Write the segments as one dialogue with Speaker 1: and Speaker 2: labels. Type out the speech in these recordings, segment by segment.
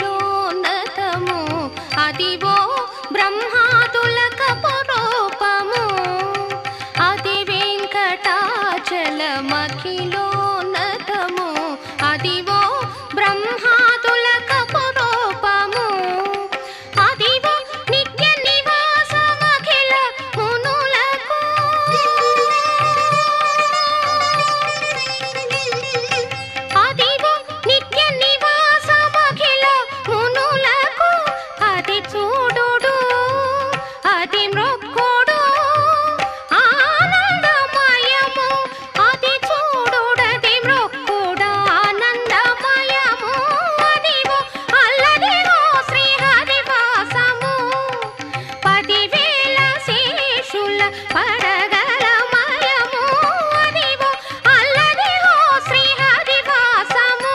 Speaker 1: చలమఖిలోన్నతము అదివో బ్రహ్మాదులకపురూపము అది వెంకటాచలమఖిలోన్నతము అదివో బ్రహ్మాదులకపురూపము అదివో నిత్య నివాసమఖిల మునులకు అదివో నిత్య నివాసమఖిల మునులకు అది చూడుడు అది మృక్కుడు ఆనందమయము అది చూడుడది మృక్కుడు ఆనందమయము అదివో అల్లదిగో శ్రీహరివాసము 10,000 శేషుల పడగలమయము అదివో అల్లదిగో శ్రీహరివాసము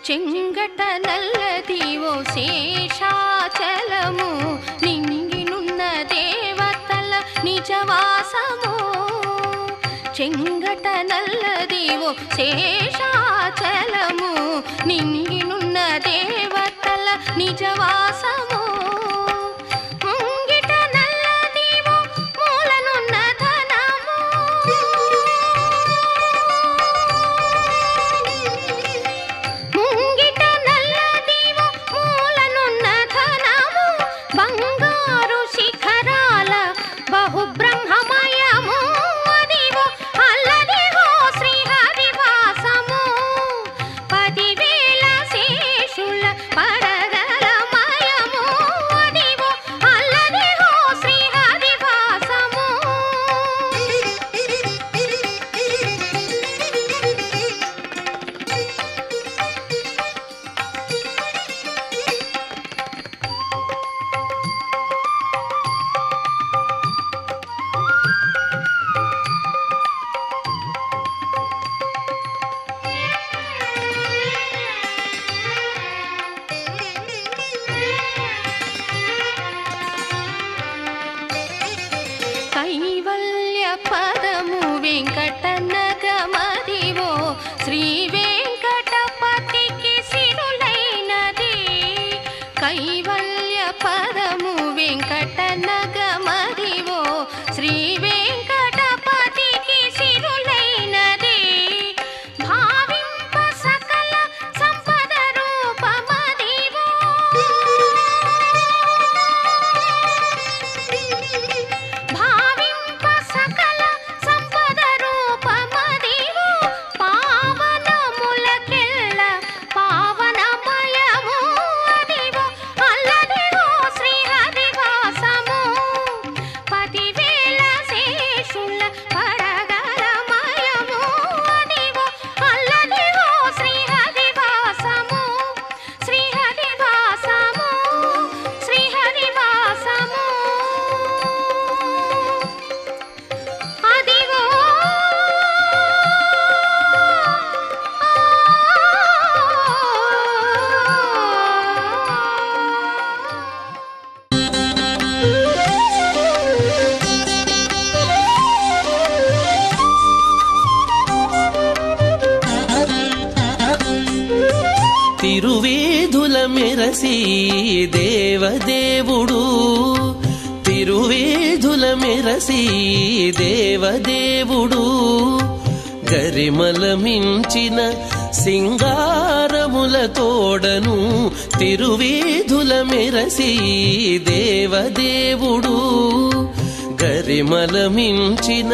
Speaker 1: చెంగట నల్లదివో శేషాచలము నింగినున్న దేవతల నిజవాసము చెంగట నల్లదివో శేషాచలము నింగినున్న దేవతల నిజవాసము ముంగిట నల్లదివో మూలనున్న ధనము ముంగిట నల్లదివో మూలనున్న ధనము బంగారు శిఖరాల బహుబ్రహ్మమయము అదివో అల్లదిగో శ్రీహరివాసము 10,000 శేషుల
Speaker 2: తిరువేధుల మెరసి దేవదేవుడు తిరువేధుల మెరసి దేవదేవుడు గరిమల మించిన సింగారముల తోడను తిరువేధుల మెరసి దేవదేవుడు గరిమల మించిన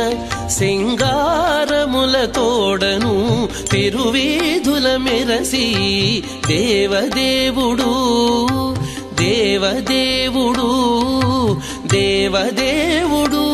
Speaker 2: సింగారముల తోడను తిరువేధుల మెరసి దేవదేవుడు దేవదేవుడు దేవదేవుడు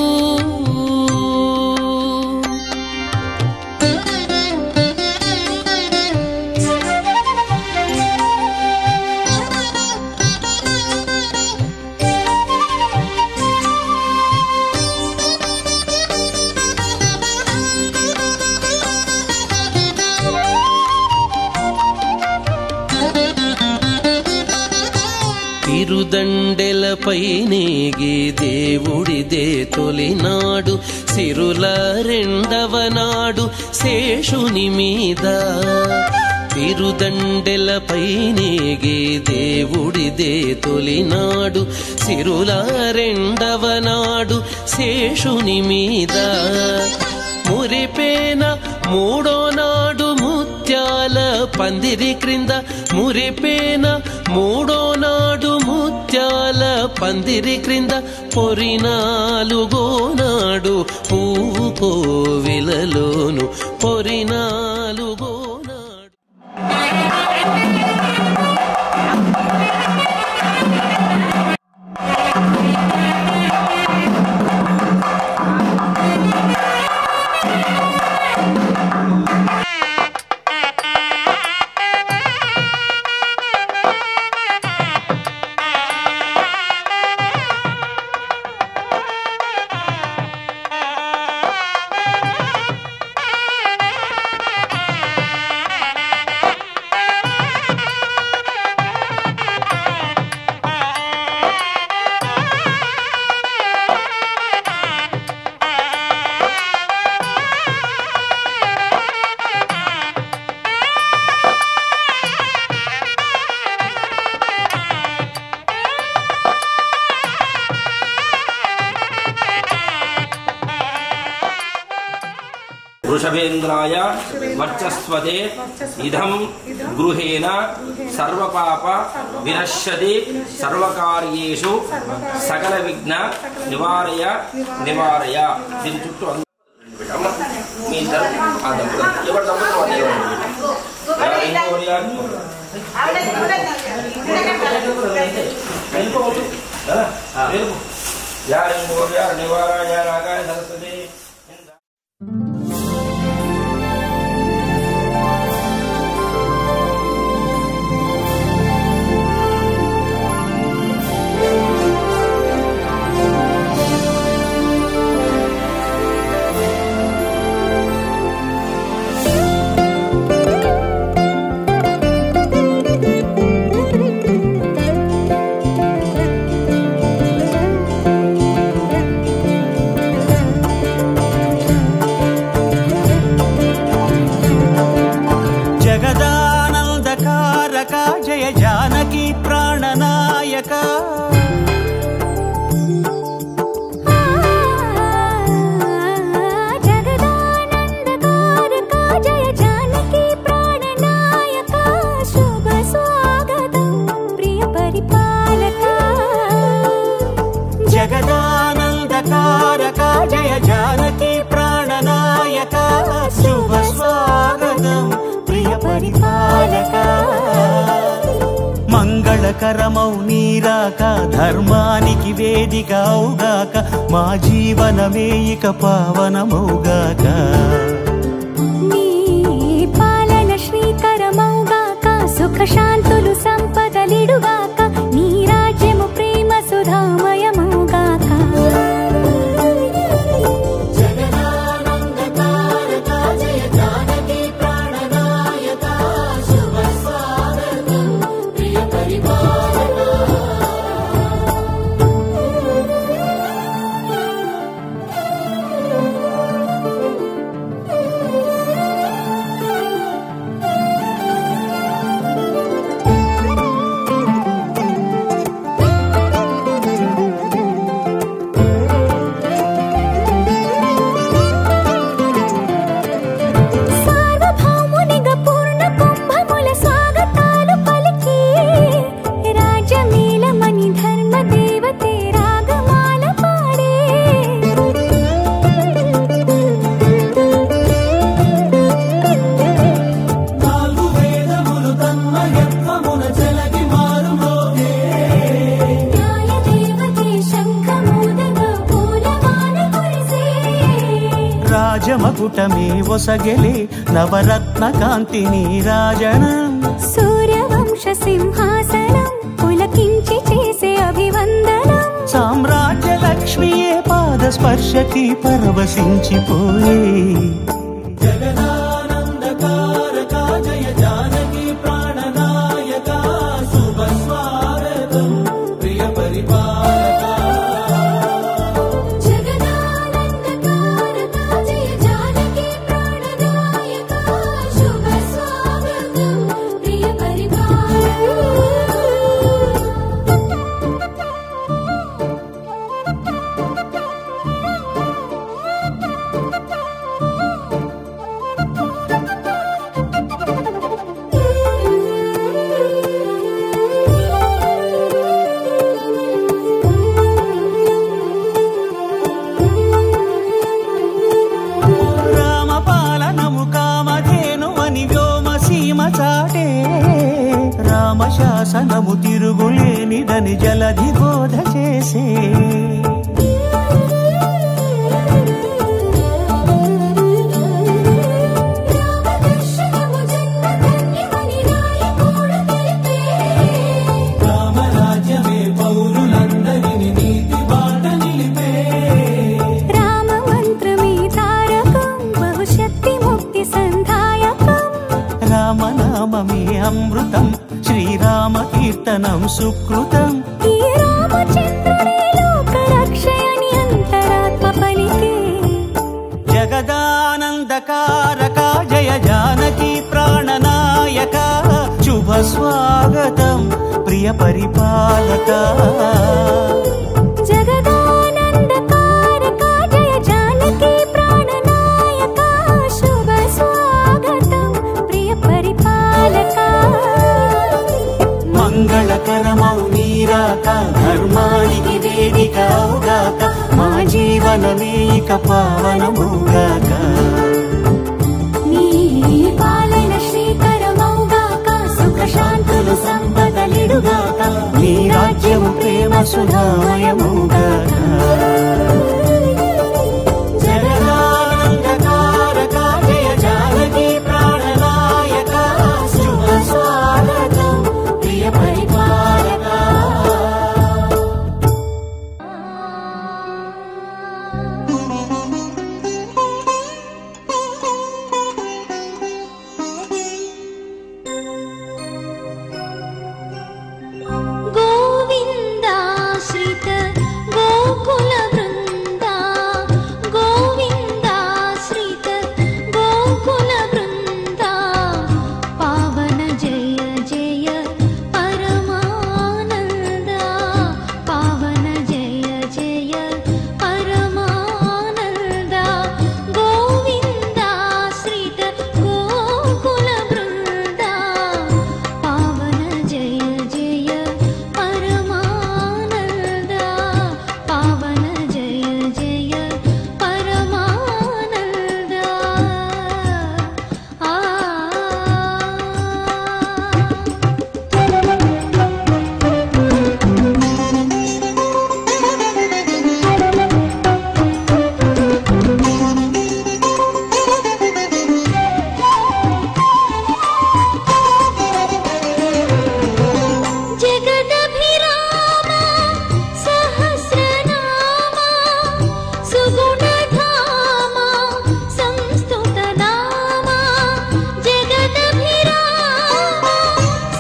Speaker 2: తిరుదండెలపై నేగి దేవుడిదే తొలినాడు సిరుల రెండవ నాడు శేషుని మీద తిరుదండెలపై నేగి దేవుడిదే తొలినాడు సిరుల రెండవ నాడు శేషుని మీద మురిపేన మూడో నాడు ముత్యాల పందిరి క్రింద మురిపేన మూడో నాడు ముత్యాల పందిరి క్రింద పొరినాలుగో నాడు పువ్వు కోవిలలోను పొరినాలుగో నాడు
Speaker 3: వృషభేంద్రాయ వర్చస్వదే ఇదం గృహేణ సర్వపాప వినశ్యతి సర్వకార్యేషు సకల విఘ్న నివారయ నివారయ. దీని చుట్టూ మీ ఇద్దరు ఆ దంపతులు ఎవరి దంపతులు నివారయ నాగాయ సరస్వతి.
Speaker 4: జయ జానకి ప్రాణనాయక
Speaker 1: జగదానందకారక జయ జానకి ప్రాణనాయక శుభ స్వాగతం ప్రియ పరిపాలక
Speaker 4: జగదానందకారక జయ జానకి ప్రాణనాయక శుభ స్వాగతం ప్రియ పరిపాలక మంగళకరమౌ నీరాక ధర్మానికి వేదిక అవుగాక మా జీవనమే ఇక పావనమౌగాక
Speaker 1: నీ పాలన శ్రీకరమౌగాక సుఖ శాంతులు సంపదలిడుగాక నీ రాజ్యము ప్రేమ సుధామయమౌగాక
Speaker 4: యత్వమున చెలగి మారుమోగే
Speaker 1: న్యాయదేవతే శంఖమూదగా పూలవాన కురిసే
Speaker 4: రాజమకుటమే ఒసగెలే నవరత్న కాంతి నీరాజనం
Speaker 1: సూర్యవంశ సింహాసనం పులకించి చేసే అభివందనం
Speaker 4: సామ్రాజ్య లక్ష్మియే పాద స్పర్శకి పరవశించిపోయే జగదానందకారక జయ జానకి ప్రాణనాయక శుభ స్వాగతం ప్రియ పరిపాలక
Speaker 1: జగదానందకారక జయ జానకి ప్రాణనాయక శుభ స్వాగతం ప్రియ
Speaker 4: రామపాలనము కామధేను అని వ్యోమ సీమ చాటే రామశాసనము తిరుగులేనిదని జలధి బోధ చేసే
Speaker 1: రామదర్శనము జన్మధన్యమని నాయకుడు తెలిపే
Speaker 4: రామరాజ్యమే పౌరులందరిని నీతి బాట నిలిపే
Speaker 1: రామ మంత్రమే తారకం బహుశక్తి ముక్తి సంధాయకం
Speaker 4: రామనామమే అమృతం శ్రీరామ కీర్తనం సుకృతం
Speaker 1: ఈ రామచంద్రుడే లోక రక్షయని అంతరాత్మ పలికే
Speaker 4: జగదానందకారక జయ జానకి ప్రాణనాయక శుభ స్వాగతం ప్రియ పరిపాలక
Speaker 1: జగదానందకారక జయ జానకి ప్రాణనాయక శుభ స్వాగతం ప్రియ పరిపాలక
Speaker 4: మంగళకరమౌ నీరాక ధర్మానికి వేదిక అవుగాక మా జీవనమే ఇక పావనమౌగాక
Speaker 1: నీ పాలన శ్రీకరమౌగాక సుఖ శాంతులు సంపదలిడుగాక
Speaker 4: నీ రాజ్యము ప్రేమ సుధామయమౌగాక జగదానందకారక జయ జానకి ప్రాణనాయక శుభ స్వాగతం ప్రియ పరిపాలక
Speaker 1: గోవిందాశ్రిత గోకుల బృందా గోవిందాశ్రిత గోకుల బృందా పావన జయ జయ పరమానంద పావన జయ జయ పరమానంద గోవిందాశ్రిత గోకుల బృందా పావన జయ జయ పరమానంద పావన జయ జయ పరమానంద జగదభిరామ సహస్రనామ సుగుణధామ సంస్తుతనామ జగదభిరామ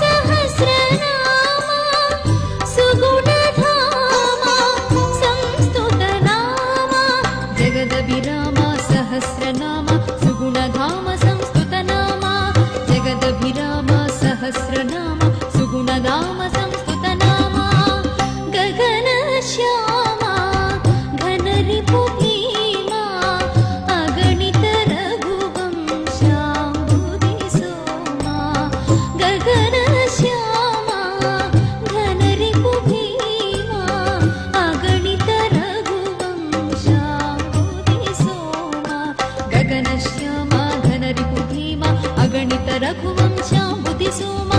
Speaker 1: సహస్రనామ సుగుణధామ సంస్తుతనామ జగదభిరామ సహస్రనామ సుగుణధామ సంస్తుతనామ జగదభిరామ సహస్రనామ సుగుణధామ సంస్తుతనామ గగన శ్యామ ఘన రిపు భీమా అగణిత రఘువంశాంబుధి సోమా గగన శ్యామ ఘన రిపు భీమా అగణిత రఘువంశాంబుధి సోమా గగన శ్యామ ఘన రిపు భీమా అగణిత రఘువంశాంబుధి సోమా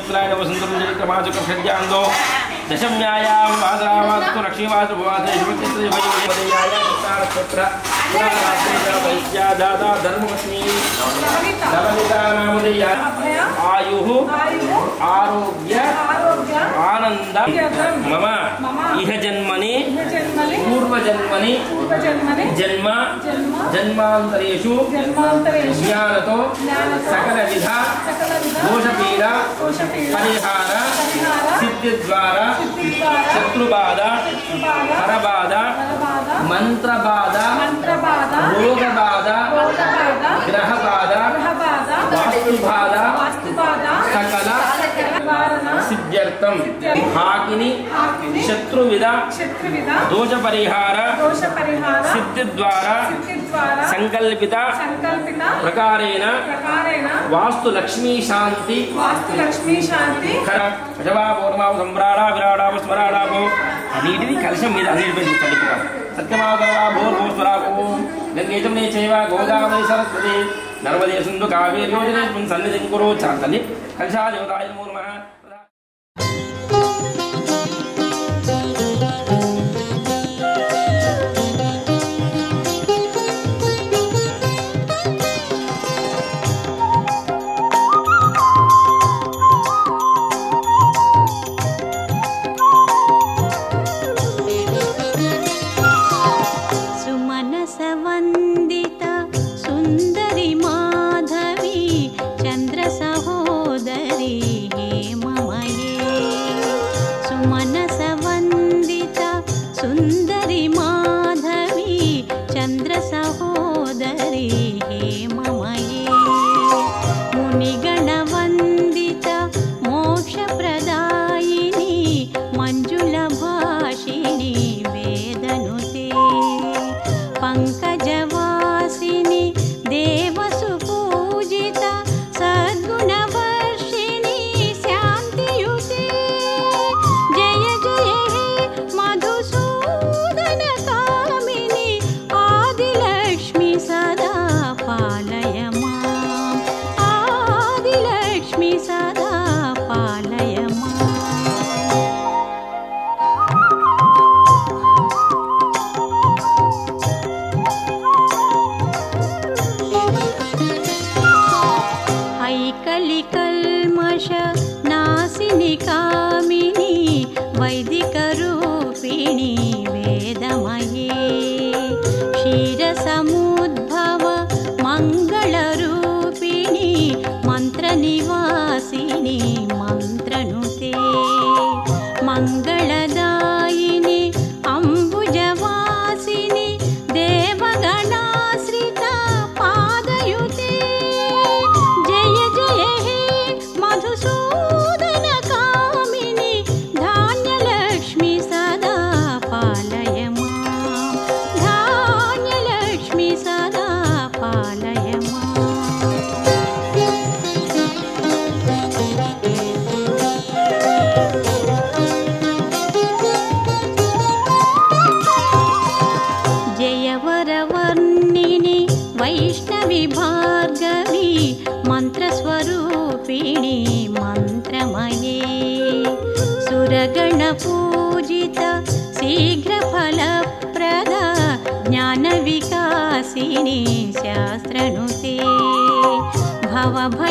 Speaker 3: पुत्राय वसन्तुं चैत्रमासुकर्षद्यान्दो दशम्यायां वासरावास्तु लक्ष्मीवासुभवासैश्वर्यत्रयवयोपदयाय नक्षत्र पुरारात्रेय दादा धर्मपत्नी नवनिता नामधेया आयुः आरोग्य आनंद मम इह जन्मनि पूर्वजन्मनि जन्म जन्मांतरेषु ज्ञानतो सकलविध दोषपीडा परिहार सिद्धिद्वारा शत्रुबाधा हरबाधा मंत्रबाधा रोगबाधा ग्रहबाधा वास्तुबाधा सकल सिद्ध्यर्थम हाकिनी शत्रुविद दोष परिहार सिद्धि द्वारा संकल्पित प्रकारेण वास्तु लक्ष्मी शांति खरवापूर्माव सम्राड़ा विराड़ाव स्मराड़ावो नीटिनि कलशं మీద అన్నిటిపై చల్లుకోవాలి సత్యమాధవ భూర్భూస్వరావో గంగేజం చైవ గోదావరి సరస్వతి నర్మదే సింధు కావేరీ యోజనేస్మిన్ సన్నిధిం కురు చాతలి కలశాదేవతాయ నమో నమః.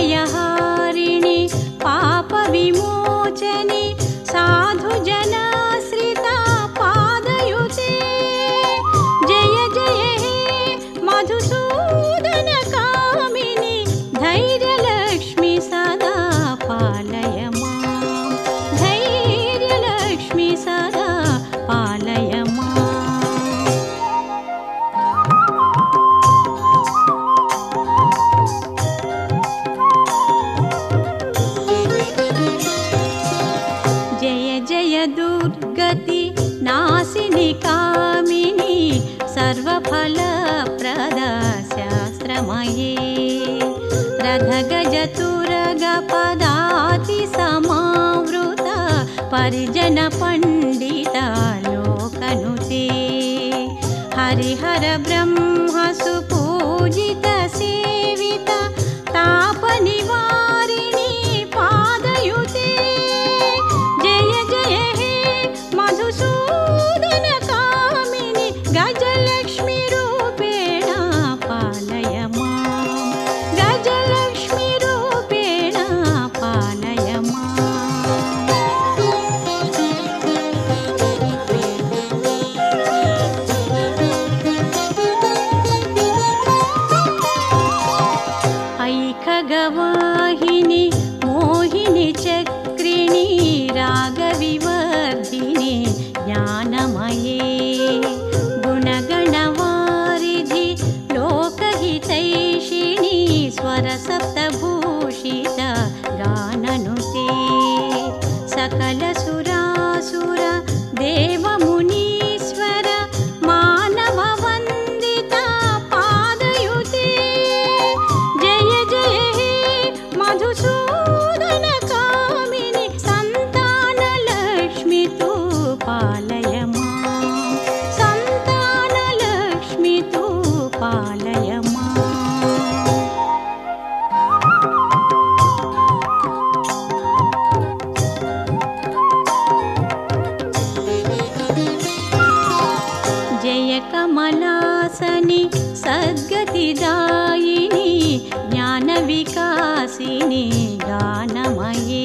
Speaker 1: भवभयहारिणि पाप विमोचनि साधु जनाश्रिता पादयुते जय जय हे मधुसूदन कामिनि धैर्यलक्ष्मी सदा पालय मां धैर्यलक्ष्मी सदा पालय मां दुर्गति नासिनि कामिनि सर्वफलप्रद शास्त्रमये रथगजतुरगपदाति समावृत परिजन पंडित लोकनुते हरिहर ब्रह्म सुपूजित सेवित ताप निवारिणि पादयुते మధుసూదన కామిని సంతాన లక్ష్మితో పాలయమా సంతాన లక్ష్మితో పాలయమా జయ కమలాసని సద్గతిదాయిని జ్ఞాన వికాసిని గానమయే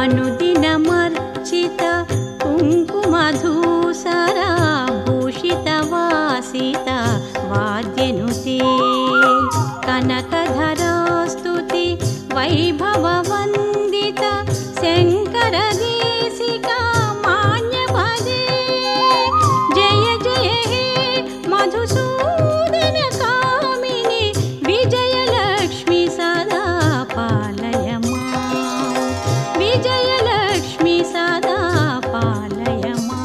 Speaker 1: అనుదినమర్చిత కుంకుమధూసరా భూషిత వాసిత వాద్యనుతే కనకధరాస్తుతి వైభవ వందిత శంకర దేశికా మాన్యపదే జయ జయ హే మధుసూదన కామిని విజయలక్ష్మి సదా పాలయమా విజయలక్ష్మి సదా పాలయమా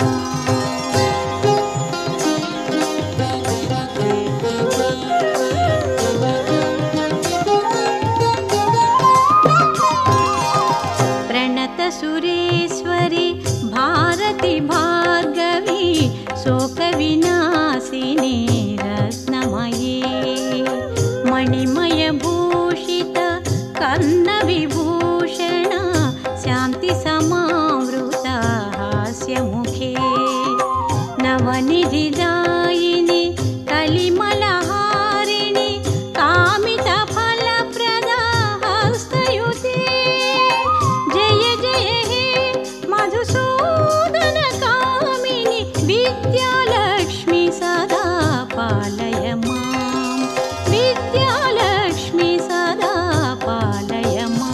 Speaker 1: ప్రణత సురేశ్వరి భారతి భార్గవి శోక వినాశిని రత్నమయే మణిమయ భూషిత కర్ణ విభూషణ శాంతి సమావృత హాస్యముఖే నవనిధిదాయిని కలిమలహారిణి కామిత ఫలప్రద హస్తయుతే జయ జయ హే మధుసూదన కామిని విద్యాలక్ష్మి సదా పాలయమా విద్యాలక్ష్మి సదా పాలయమా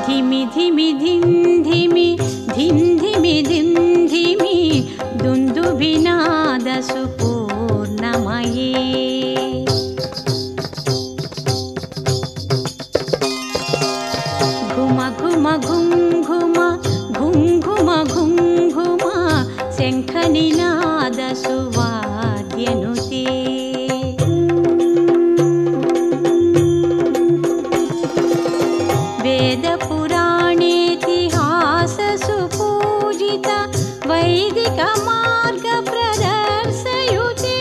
Speaker 1: ధిమి ధిమి ధిం ధిమి ధిం ధిమి ధిం ధిమి దుందుభినాద సుపూర్ణమయే ఘుమ ఘుమ ఘుం ఘుమ ఘుం ఘుమ ఘుం ఘుమ శంఖ నినాద సువాద్యనుతే వేద పురాణేతిహాస సుపూజిత వైదిక మార్గ ప్రదర్శయుతే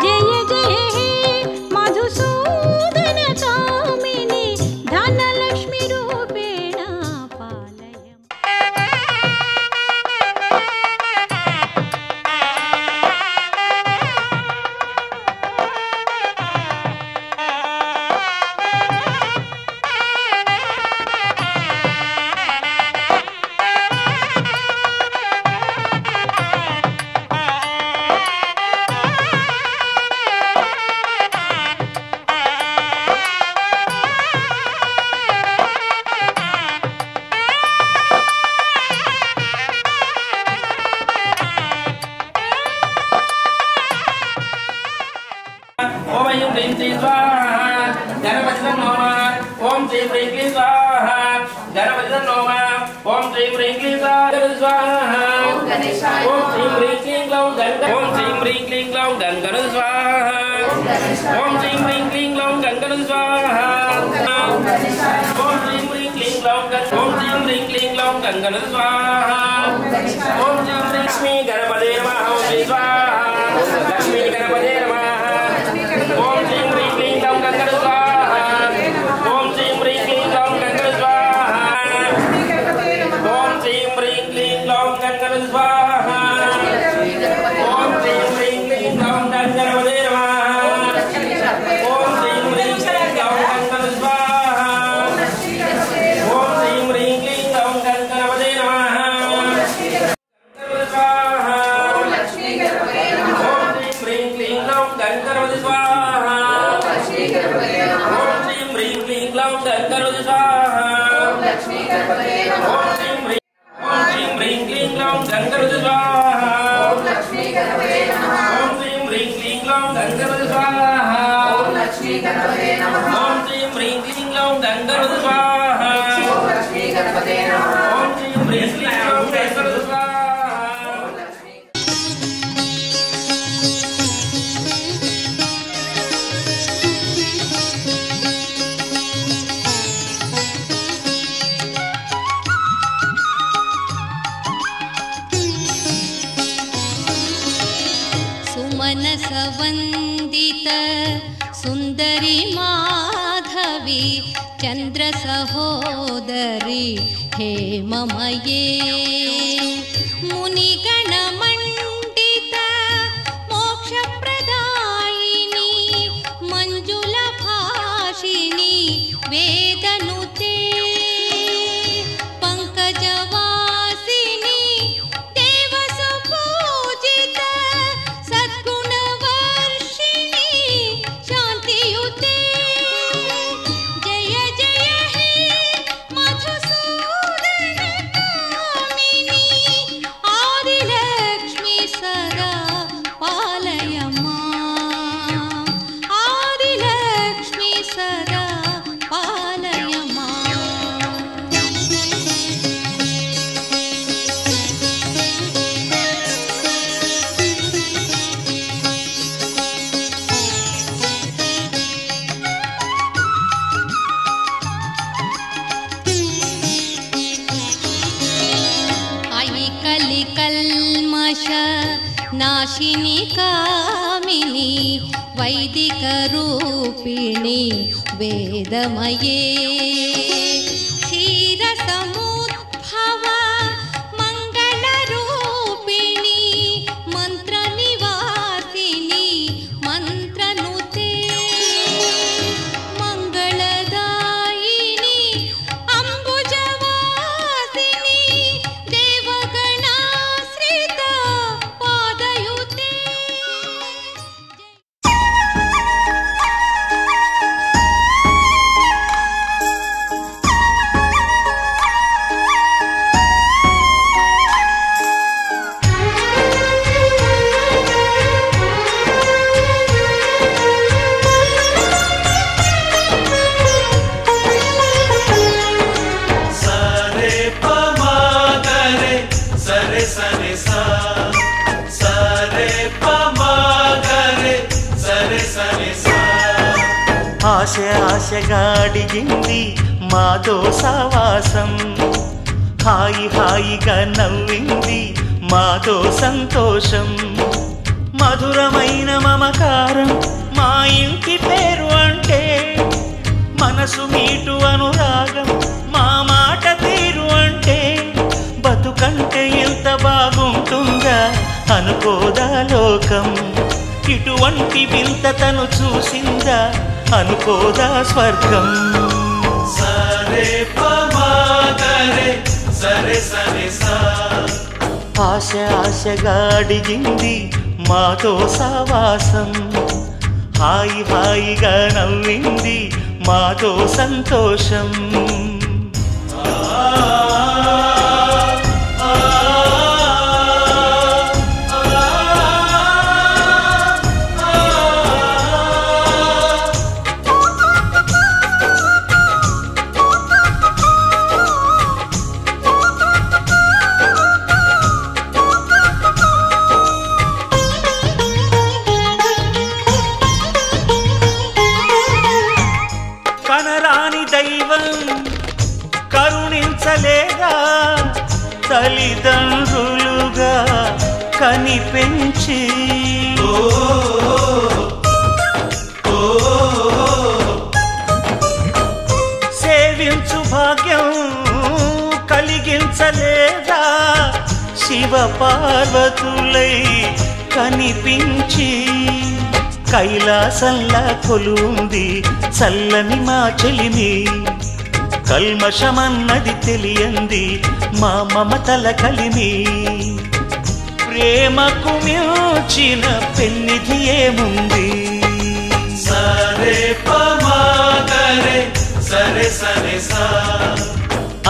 Speaker 1: జయ జయ హే మధుసూదన కామిని ధనలక్ష్మి రూపేణ పాలయం
Speaker 3: ఓం ఐం హ్రీం శ్రీ స్వాహ గణపతి నమః ఓం శ్రీ హ్రీం క్లీం స్వాహ గణపతి నమః ఓం శ్రీ హ్రీం క్లీం స్వాహ ఓం శ్రీ హ్రీం క్లీం గ్లౌ గంగ ఓం శ్రీ హ్రీం క్లీం గ్లౌ గంగణ స్వాహ ఓం శ్రీ హ్రీం క్లీం గ్లౌ గంగణ స్వాహ ఓం శ్రీ హ్రీం క్లీం గ్లౌ ఓం శ్రీ హ్రీం క్లీం గ్లౌ గంగణ స్వాహ ఓం శ్రీ లక్ష్మీ గణపతే నమః ఓం శ్రీ స్వాహ లక్ష్మీ గణపతే నమః ఓం శ్రీ హ్రీం క్లీం గ్లౌ గంగణ స్వాహ ఓం శ్రీ హ్రీం క్లీం గ్లౌ గంగణ స్వాహ ఓం శ్రీ హ్రీం క్లీం గ్లౌ గంగణ స్వాహ ఓం శ్రీ హ్రీం క్లీం గ్లౌ గంగణపతే నమః ఓం శ్రీ హ్రీం క్లీం గ్లౌ గంగణ స్వాహ ఓం శ్రీ హ్రీం క్లీం గ్లౌ గంగణపతే నమః Om
Speaker 1: मनसवन्दित सुन्दरी माधवी चन्द्रसहोदरी हेममये मुनिगणमण्डित मोक्षप्रदायिनी मञ्जुलभाषिणी वेदनुते पङ्कजवासिनी देवसुपूजित सद्गुणवर्षिणी शान्तियुते जय जय हे मधुसूदनकामिनी आदिलक्ष्मी सदा पालय माम् आदिलक्ष्मी सदा पालय माम् अयि कलिकल्मष नाशिनी कामिनी वैदिकरूपिणी वेदमये क्षीरसमुद्भव मङ्गलरूपिणी मन्त्रनिवासिनी मन्त्रनुते मङ्गलदायिनी अम्बुजवासिनी देवगणाश्रित पादयुते
Speaker 5: సరే పమాగరే సరే సరే సా సరే పమాగరే సరే సరే సా
Speaker 4: ఆశ ఆశగా అడిగింది మాతో సావాసం హాయి హాయిగా నవ్వింది మాతో సంతోషం మధురమైన మమకారం మా ఇంటి పేరు అంటే మనసు మీటు అనురాగం మా మాట తీరు అంటే బతుకంటే ఎంత బాగుంటుందా అనుకోదా లోకం ఇటువంటి వింత తను చూసిందా అనుకోదా స్వర్గం
Speaker 5: సరే పమాగరే సరే సరే సా
Speaker 4: ఆశ ఆశగా అడిగింది మాతో సావాసం హాయి హాయిగా నవ్వింది మాతో సంతోషం కనరాని దైవం కరుణించలేదా తల్లిదండ్రులుగా కనిపెంచి సేవించు భాగ్యం కలిగించలేదా శివ పార్వతులై కనిపించి కైలాసంలా కొలుంది చల్లని మా చెలిమి కల్మషమన్నది తెలియంది మా మమతల కలిమి ప్రేమకు మించిన పెన్నిధి ఏముంది
Speaker 5: సరే పమాగరే సరే సరే సా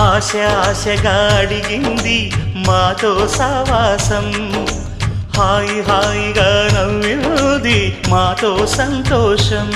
Speaker 4: ఆశ ఆశగా అడిగింది మాతో సావాసం హాయి హాయిగా నవ్వింది మాతో సంతోషం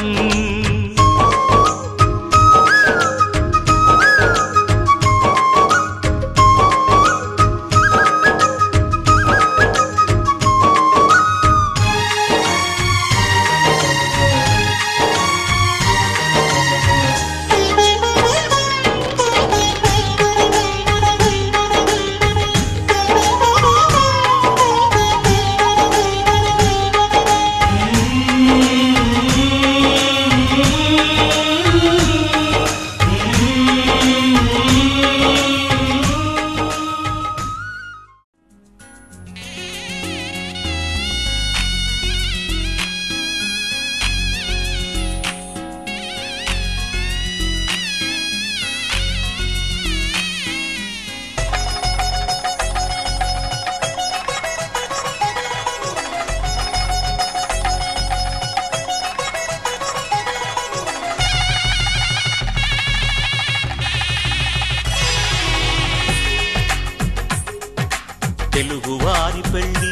Speaker 4: తెలుగువారి పెళ్ళి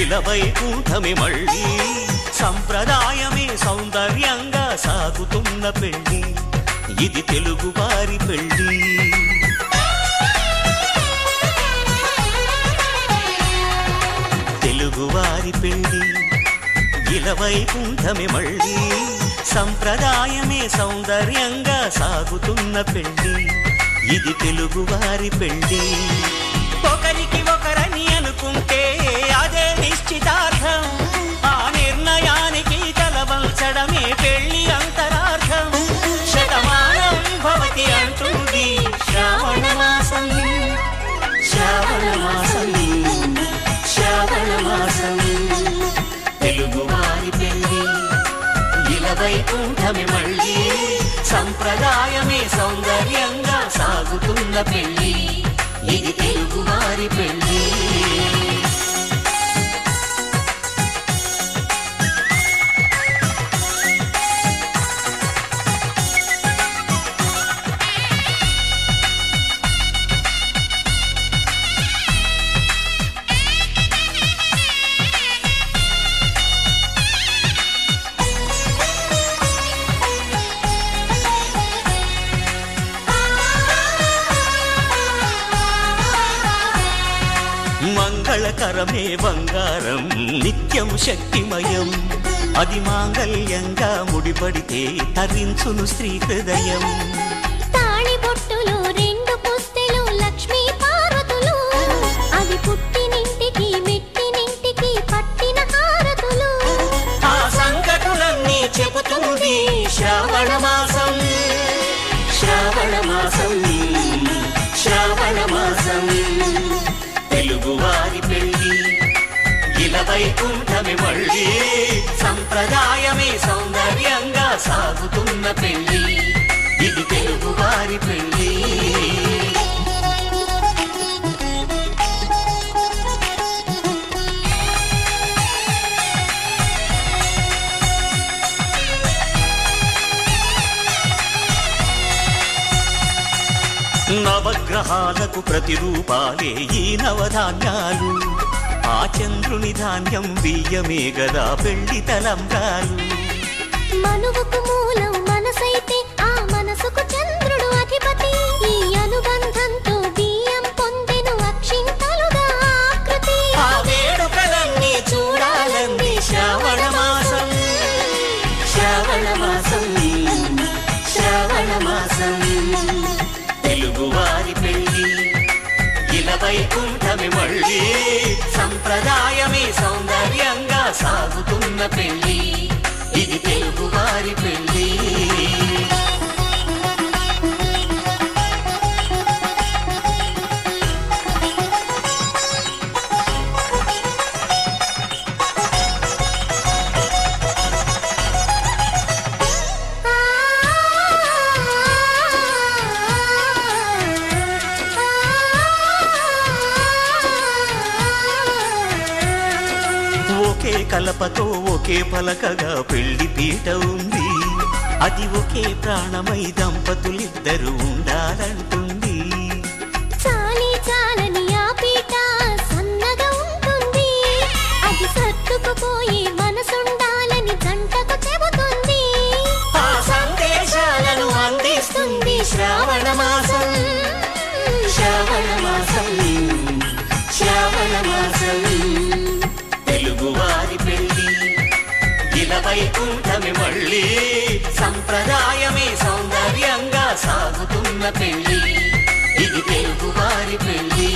Speaker 4: ఇలవైకుంఠమే మళ్ళీ సంప్రదాయమే సౌందర్యంగా సాగుతున్న పెళ్ళి ఇది తెలుగువారి పెళ్ళి తెలుగువారి పెళ్ళి ఇలవైకుంఠమే మళ్ళీ సంప్రదాయమే సౌందర్యంగా సాగుతున్న పెళ్ళి ఇది తెలుగువారి పెళ్ళి ఒకరికి ఒకరని అనుకుంటే అదే నిశ్చితార్థం ఆ నిర్ణయానికి తలవంచడమే పెళ్లి అంతరార్థం శతమానం భవతి అంటుంది శ్రావణ మాసం శ్రావణ మాసం శ్రావణ మాసం తెలుగువారి పెళ్ళి ఇలవైకుంఠమే మళ్ళీ సంప్రదాయమే సౌందర్యంగా సాగుతున్న పెళ్ళి ఇది తెలుగువారి పెళ్ళి మంగళకరమే బంగారం నిత్యం శక్తిమయం అది మాంగళ్యంగా ముడిపడితే తరించును స్త్రీ హృదయం
Speaker 1: తాళిబొట్టులో రెండు పుస్తెలు లక్ష్మీ పార్వతులు అది పుట్టినింటికి మెట్టినింటికి పట్టిన హారతులు
Speaker 4: ఆ సంకటులన్నీ చెబుతుంది శ్రావణ మాసం శ్రావణ మాసం శ్రావణ మాసం తెలుగువారి పెళ్ళి ఇలవైకుంఠమే మళ్ళీ సంప్రదాయమే సౌందర్యంగా సాగుతున్న పెళ్ళి ఇది తెలుగువారి పెళ్ళి నవగ్రహాలకు ప్రతిరూపాలే ఈ నవధాన్యాలు ఆ చంద్రుని ధాన్యం బియ్యమే గదా పెళ్లి తలంబ్రాలు
Speaker 1: మనువుకు మూలం మనసైతే ఆ మనసుకు చంద్రుడు అధిపతి ఈ అనుబంధంతో బియ్యం పొందెను అక్షింతలుగా ఆకృతి
Speaker 4: ఆ వేడుకలన్నీ చూడాలంది శ్రావణ మాసం శ్రావణ మాసం శ్రావణ మాసం తెలుగువారి పెళ్ళి ఇలవైకుంఠమే మళ్ళీ సంప్రదాయమే సౌందర్యంగా సాగుతున్న పెళ్ళి ఇది తెలుగువారి పెళ్ళి ఒకే కలపతో ఒకే పలకగా పెళ్లి పీట ఉంది అది ఒకే ప్రాణమై దంపతులిద్దరూ ఉండాలంటుంది
Speaker 1: చాలి చాలని ఆ పీట సన్నగా ఉంటుంది అది సర్దుకుపోయి మనసుండాలని జంటకు చెబుతుంది
Speaker 4: ఆ సందేశాలను అందిస్తుంది శ్రావణ మాసం శ్రావణ మాసం శ్రావణ మాసం తెలుగువారి పెళ్ళి ఇలవైకుంఠమే మళ్ళీ సంప్రదాయమే సౌందర్యంగా సాగుతున్న పెళ్ళి ఇది తెలుగువారి పెళ్ళి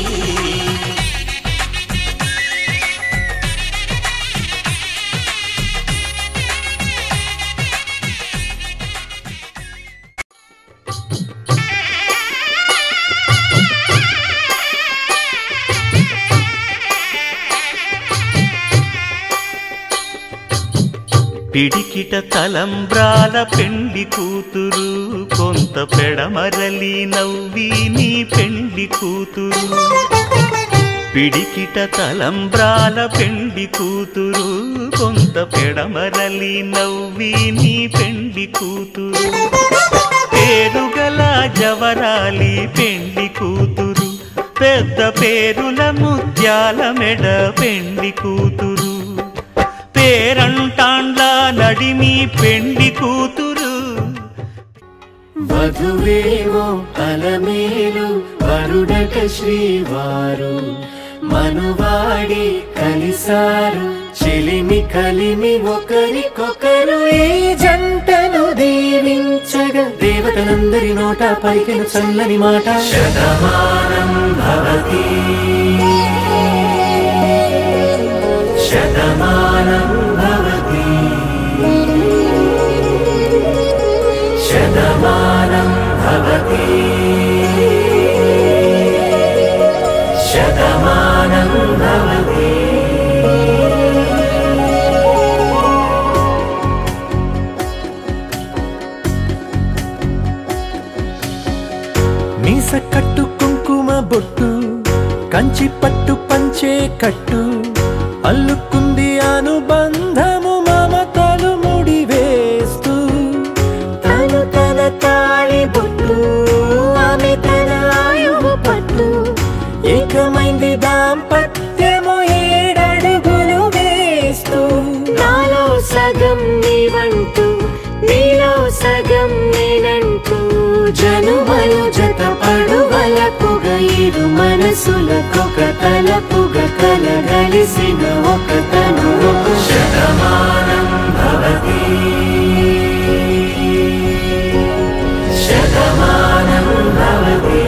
Speaker 4: పిడికిట తలంబ్రాల పెండ్లి కూతురు కొంత పెడమరలి నవ్వి నీ పెండ్లి కూతురు పిడికిట తలంబ్రాల పెండ్లి కూతురు కొంత పెడమరలి నవ్వి నీ పెండ్లి కూతురు పేరుగల జవరాలి పెండ్లి కూతురు పెద్ద పేరుల ముత్యాల మెడ పెండి కూతురు, పేరంటాండ్ల నడిమి పెండి కూతురు.
Speaker 6: వధువేమో అలమేలు వరుడట శ్రీవారు, మనువాడి కలిసారు చెలిమి కలిమి ఒకరికొకరు. ఈ జంటను దీవించగా దేవతలందరి నోట పలికిన చల్లని మాట శతమానం భవతి శతమానం భవతి శతమానం భవతి శతమానం భవతి. మీస కట్టు కుంకుమ బొట్టు కంచి పట్టు పంచే కట్టు, అల్లుకుంది అనుబంధము మమతలు ముడివేస్తూ. తను తన తాళి బొట్టు ఆమె తన ఆయువు పట్టు, ఏకమైంది దాంపత్యము 7 అడుగులు వేస్తూ. నాలో సగం నీవంటూ నీలో సగం నేనంటూ, జనుమలు జత పడువలపుగ ఇరు మనసులకొక తలపుగ కలగలిసిన ఒక తను. శతమానం భవతి శతమానం భవతి.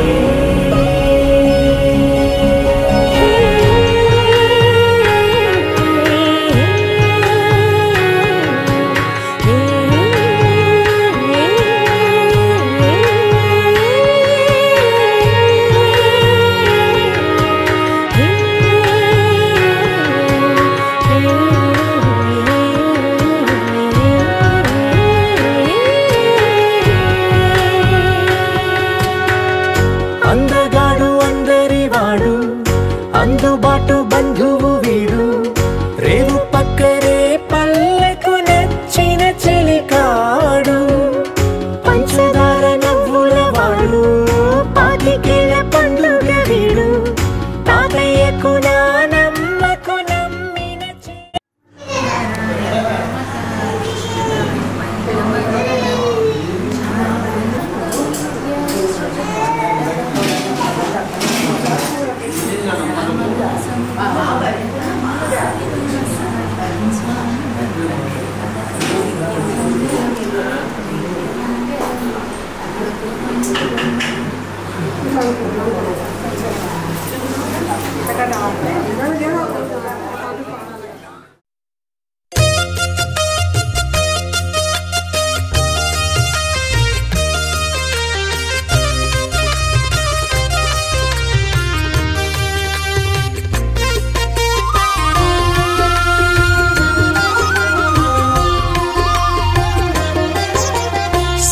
Speaker 6: అందగాడు అందరివాడు అందుబాటు బంధువు వీడు, రేవు పక్కరే పల్లెకు నచ్చిన చెలికాడు. పంచదార నవ్వుల వాడు పాతికేల పండుగ వీడు, తాతయ్యకు నానమ్మకు నమ్మిన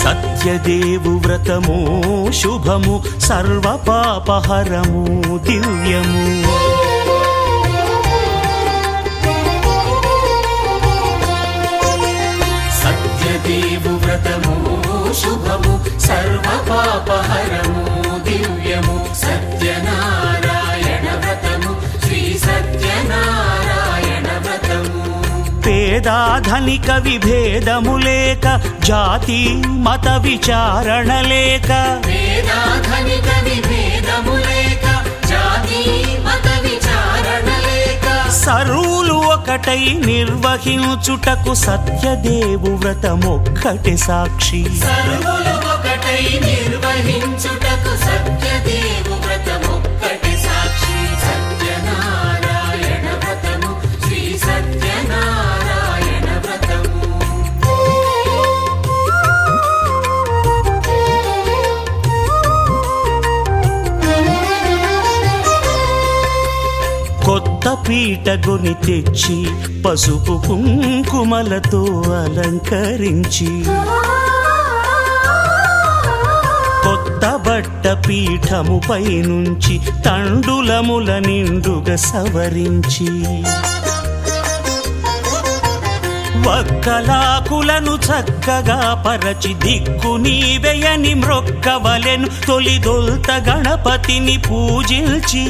Speaker 4: సత్యదేవు వ్రతము శుభము సర్వ పాపహరము దివ్యము.
Speaker 6: సత్యదేవు వ్రతము శుభము సర్వ పాపహరము దివ్యము. సత్యనారాయణ వ్రతము శ్రీ సత్యనారాయణ వ్రతము.
Speaker 4: పేదాధనిక విభేదము లేక, జాతి మత విచారణ లేక,
Speaker 6: వేదాధనిక విభేదము లేక, జాతి మత విచారణ లేక,
Speaker 4: సర్వులు ఒకటై నిర్వహించుటకు సత్యదేవు వ్రతమొక్కటి సాక్షి.
Speaker 6: సర్వులు ఒకటై నిర్వహించుటకు సత్యదేవు వ్రతమొక్కటి సాక్షి. సత్యనారాయణ వ్రతము శ్రీ సత్యనారాయణ వ్రతము.
Speaker 4: కొత్త పీట కొని తెచ్చి పసుపు కుంకుమలతో అలంకరించి, కొత్త బట్ట పీఠముపై నుంచి తండులముల నిండుగా సవరించి, వక్కలాకులను చక్కగా పరచి దిక్కు నీవెయని మ్రొక్కవలెను. తొలిదొల్త గణపతిని పూజించి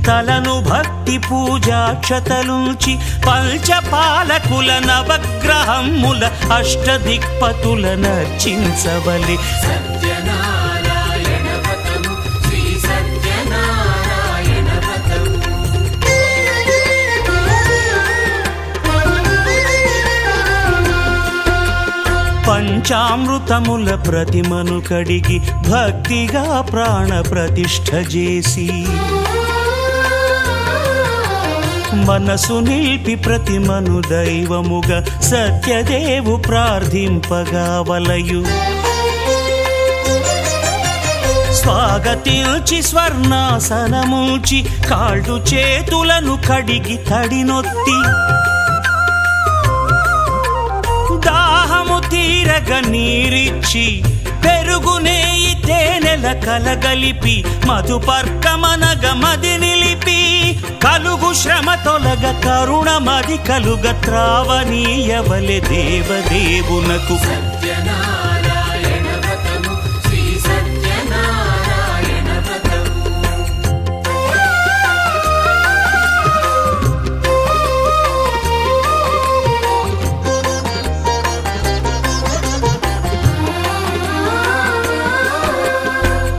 Speaker 4: తలను భక్తి పూజాక్షతలుంచి పంచపాలకుల నవగ్రహముల అష్టదిక్పతుల నర్చించవలె.
Speaker 6: సత్యనారాయణ వ్రతము శ్రీ సత్యనారాయణ వ్రతము.
Speaker 4: పంచామృతముల ప్రతిమను కడిగి భక్తిగా ప్రాణ ప్రతిష్ఠ చేసి మనసు నిలిపి ప్రతిమను దైవముగా సత్యదేవు ప్రార్థింపగా వలయు. స్వాగతించి స్వర్ణాసనముంచి కాళ్ళు చేతులను కడిగి తడినొత్తి దాహము తీరగ నీరిచ్చి పెరుగు నెయ్యి తేనెల కలగలిపి మధుపర్కమనగ మది నిలిపి కలుగు శ్రమ తొలగ కరుణ మది కలుగ త్రావనీయవలె దేవదేవునకు.
Speaker 6: సత్యనారాయణ వ్రతము శ్రీ సత్యనారాయణ వ్రతము.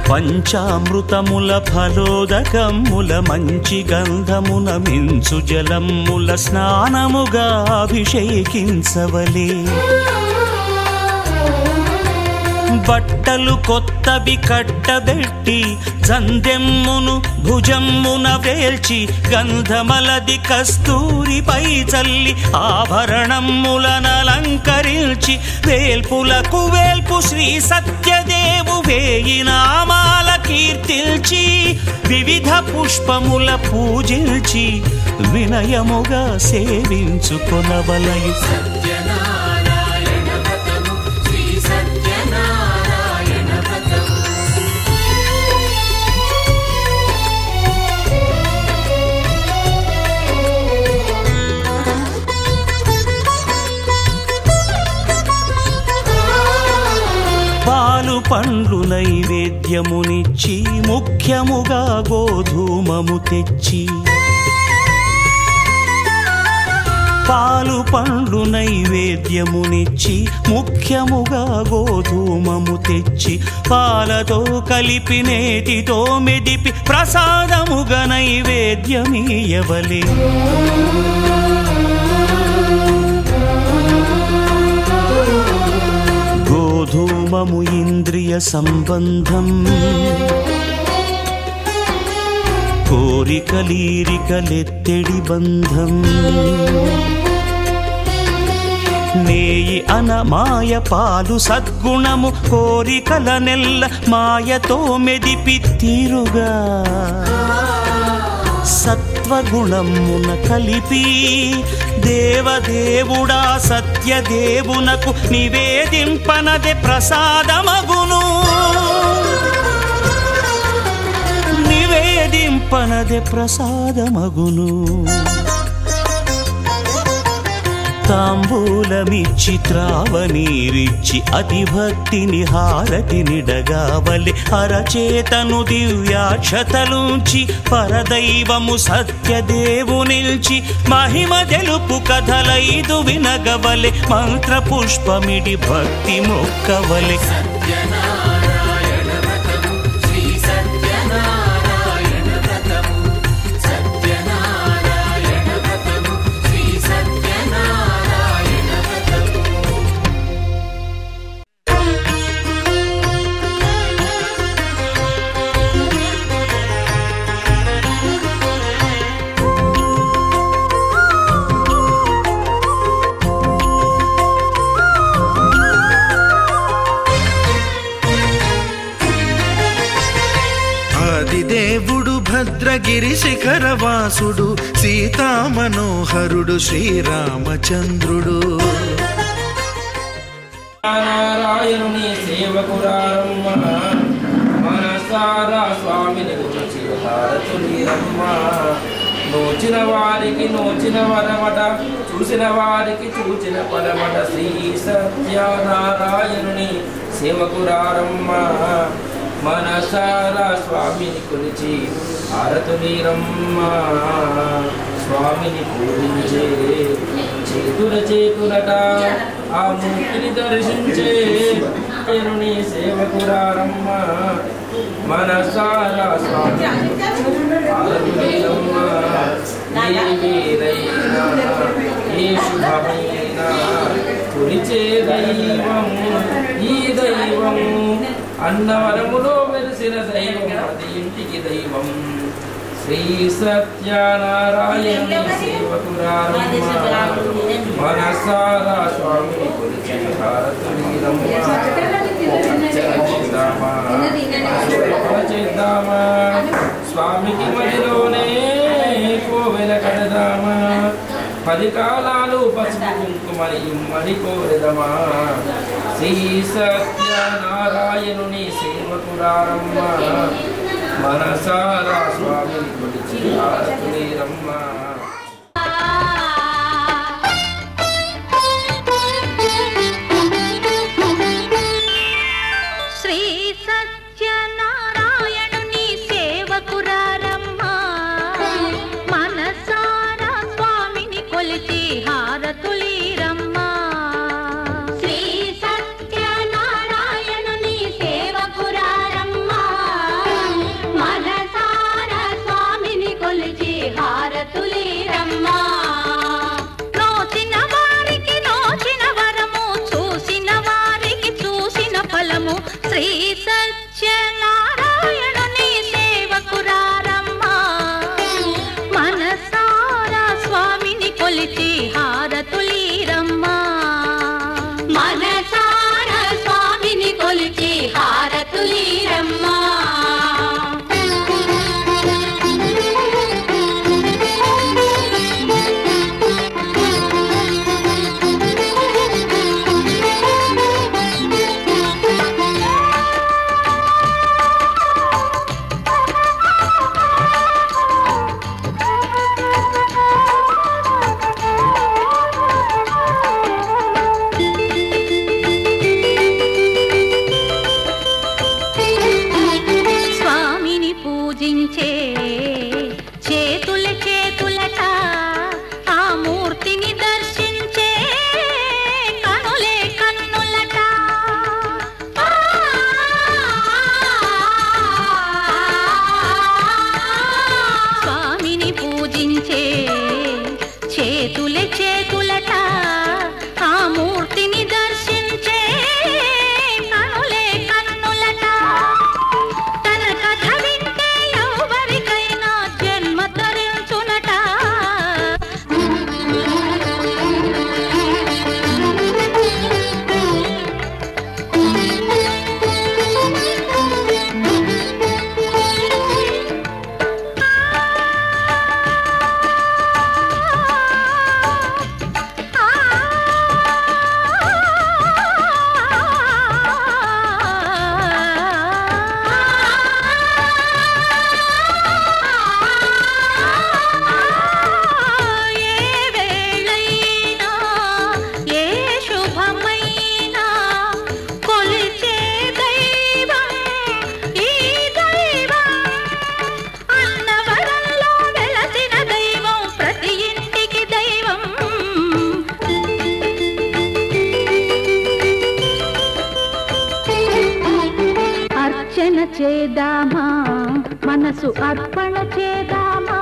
Speaker 4: పంచామృతముల ఫలోదకముల మంచి గంధమున మించు జలముల స్నానముగా అభిషేకించవలే. బట్టలు కొత్తవి కట్టబెట్టి జందెమ్మును భుజమ్మున వేల్చి గంధమలది కస్తూరిపై చల్లి ఆభరణములనలంకరించి వేల్పులకు వేల్పు శ్రీ సత్యదేవు వేయి నామాల కీర్తిల్చి వివిధ పుష్పముల పూజించి వినయముగా సేవించుకొనవలయు.
Speaker 6: సత్యనారాయణ వ్రతము శ్రీ సత్యనారాయణ వ్రతము.
Speaker 4: పాలు పండ్లు నైవేద్యమునిచ్చి ముఖ్యముగా గోధూమము తెచ్చి పాలు పండ్లు నైవేద్యమునిచ్చి ముఖ్యముగా గోధూమము తెచ్చి పాలతో కలిపి నేతితో మెదిపి ప్రసాదముగా నైవేద్యమీయవలే. గోధూమము ఇంద్రియ సంబంధం కోరికలీరికలెత్తెడి బంధం. నేయి అనమాయ పాలు సద్గుణము కోరికల నెల్ల మాయతో మెదిపి తీరుగా సత్వగుణమున కలిపి దేవదేవుడా సత్యదేవునకు నివేదింపనదే ప్రసాదమగును. నివేదింపనదే ప్రసాదమగును. తాంబూలమిచ్చి త్రావనీరిచ్చి అతిభక్తిని హారతినిడగావలె. అరచేతను దివ్యాక్షతలుంచి పరదైవము సత్యదేవు నిల్చి మహిమ తెలుపు కథలైదు వినగవలె. మంత్ర పుష్పమిడి భక్తి మొక్కవలె.
Speaker 6: సత్యనారాయణ వ్రతము శ్రీ సత్యనారాయణ వ్రతము. సత్యనారాయణ వ్రతము శ్రీ సత్యనారాయణ వ్రతము.
Speaker 5: ఆదిదేవుడు భద్రగిరి శిఖరవాసుడు సీతామనోహరుడు శ్రీరామచంద్రుడు.
Speaker 3: నారాయణుని సేవకురారమ్మ మనసారా స్వామిని గురించి భారతునిరమ్మ నోచిన వారికి నోచిన వరమట, చూసిన వారికి చూచిన పరమట. శ్రీ సత్యనారాయణుని సేవకురారమ్మ, మనసారా స్వామిని కొలిచి హారతులీరమ్మ. స్వామిని పూజించే చేతులట ఆ మూర్తిని దర్శించే ఆయనుని సేవకురారమ్మ. మనసారా స్వామి హారతులీరమ్మ. ఏ శుభమైన కొలిచే దైవము ఈ దైవము, అన్నవరములో వెలిసిన దైవం అది ఇంటికి దైవం. శ్రీ సత్యనారాయణ సేవకురారమ్మ, మనసారా స్వామిని కొలిచి హారతులీరమ్మ. చేద్దామా స్వామికి మదిలోనే కోవెల కడదామా, 10 కాలాలు పసుపు కుంకుమని ఇమ్మని కోరెదమా. శ్రీ సత్యనారాయణుని సేవకురారమ్మ, మనసారా స్వామిని కొలిచి హారతులీరమ్మ.
Speaker 1: శ్రీ సత్యనారాయణుని సేవకురారమ్మ, మనసారా స్వామిని కొలిచి హారతులీరమ్మ. శ్రీ సత్యనారాయణుని సేవకురారమ్మ, మనసారా స్వామిని కొలిచి హారతులీరమ్మ. నోచిన వారికి నోచిన వరము, చూసిన వారికి చూసిన ఫలము. శ్రీ సత్యనారాయణుని సేవకురారమ్మ, మనసారా స్వామిని కొలిచి హారతులీరమ్మ. మనసారా స్వామిని కొలిచి హారతులీరమ్మ. స్వామిని పూజించే చేతులట, ఆ మూర్తిని దర్శించే కనులే కన్నులట. స్వామిని పూజించే చేతులట, ఆ మూర్తిని దర్శించే కనులే కన్నులట. తన కథ వింటే ఎవరికైనా జన్మ తరించునట. ఏ వేళైనా ఏ శుభమైనా కొలిచే దైవం ఈ దైవం. అన్నవరంలో వెలసిన దైవం, ప్రతి ఇంటికి దైవం. అర్చన చేద్దామా, మనసు అర్పణ చేద్దామా,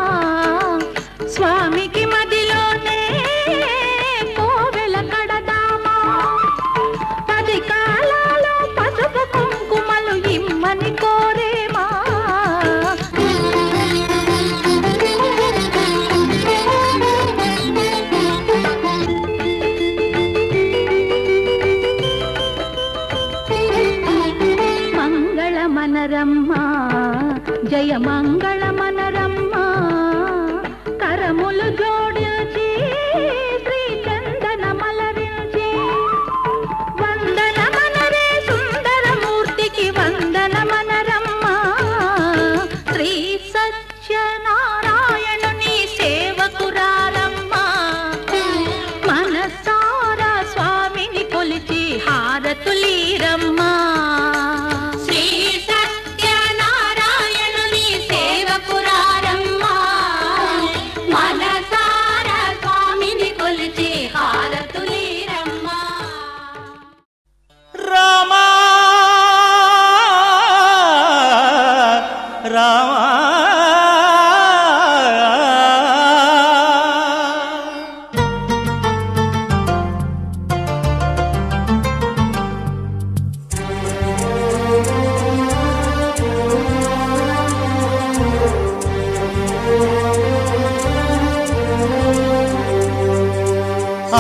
Speaker 1: స్వామికి మదిలోనే కోవెల కడదామా. 10 కాలాలు పసుపు కుంకుమలు ఇమ్మని కోరేమా. మంగళమనరమ్మ, జయ మంగళమనరమ్మ, కరములు జోడించి శ్రీ చందన మలరించి. వందనమనరే సుందరమూర్తికి వందనమనరమ్మ. శ్రీ సత్యనారాయణుని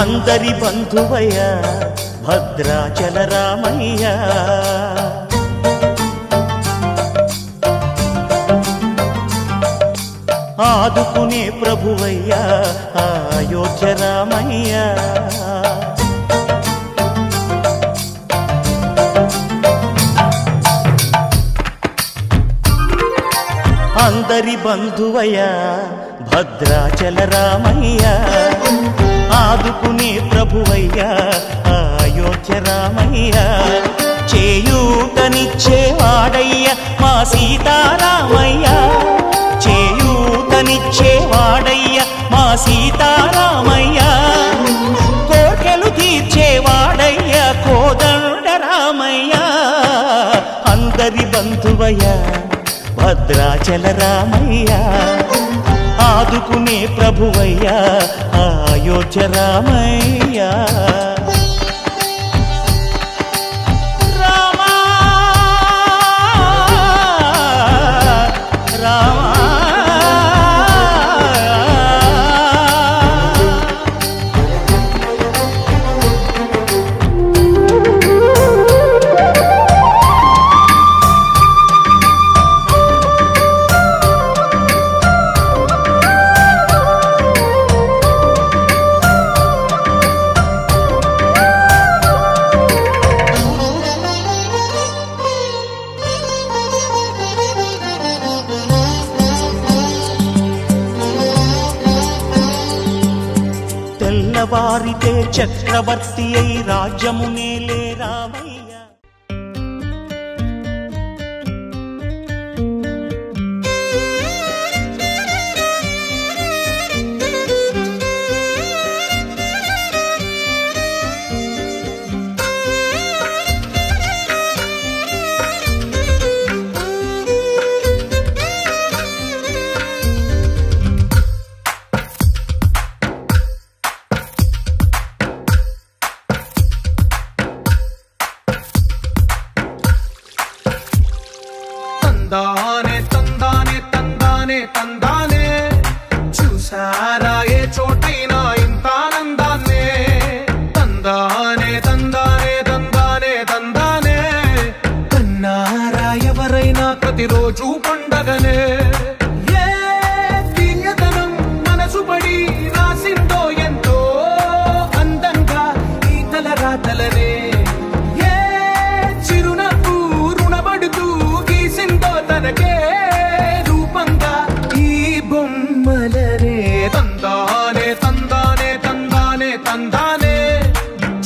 Speaker 4: అందరి బంధువయ్యా భద్రాచల రామయ్య. ఆదుకునే ప్రభువయ్యా అయోధ్య రామయ్య. అందరి బంధువయ్యా భద్రాచల రామయ్య. ఆదుకునే ప్రభువయ్యా అయోధ్య రామయ్య. చేయూతనిచ్చేవాడయ్య మా సీతారామయ్య. చేయూతనిచ్చేవాడయ్య మా సీతారామయ్య. కోర్కెలు తీర్చేవాడయ్య కోదండ రామయ్య. అందరి బంధువయ్యా భద్రాచల రామయ్య. ఆదుకునే ప్రభువయ్యా అయోధ్య రామయ్య. రామా రామా తెల్లవారితే చక్రవర్తి అయి రాజ్యమునేలే రామయ్య.
Speaker 7: తందానే తందానే తందానే తందానే చూసారా ఏ చోటైనా ఇంత ఆనందాన్నే. తందానే తందానే తందానే తందానే కన్నారా ఎవరైనా ప్రతిరోజు పండగనే. ఏ దివ్యతనం మనసు పడి రాసిందో ఎంతో అందంగా ఈ తలరాతలనే. తనకే రూపంగా ఈ బొమ్మలనే. తందానే తందానే తందానే తందానే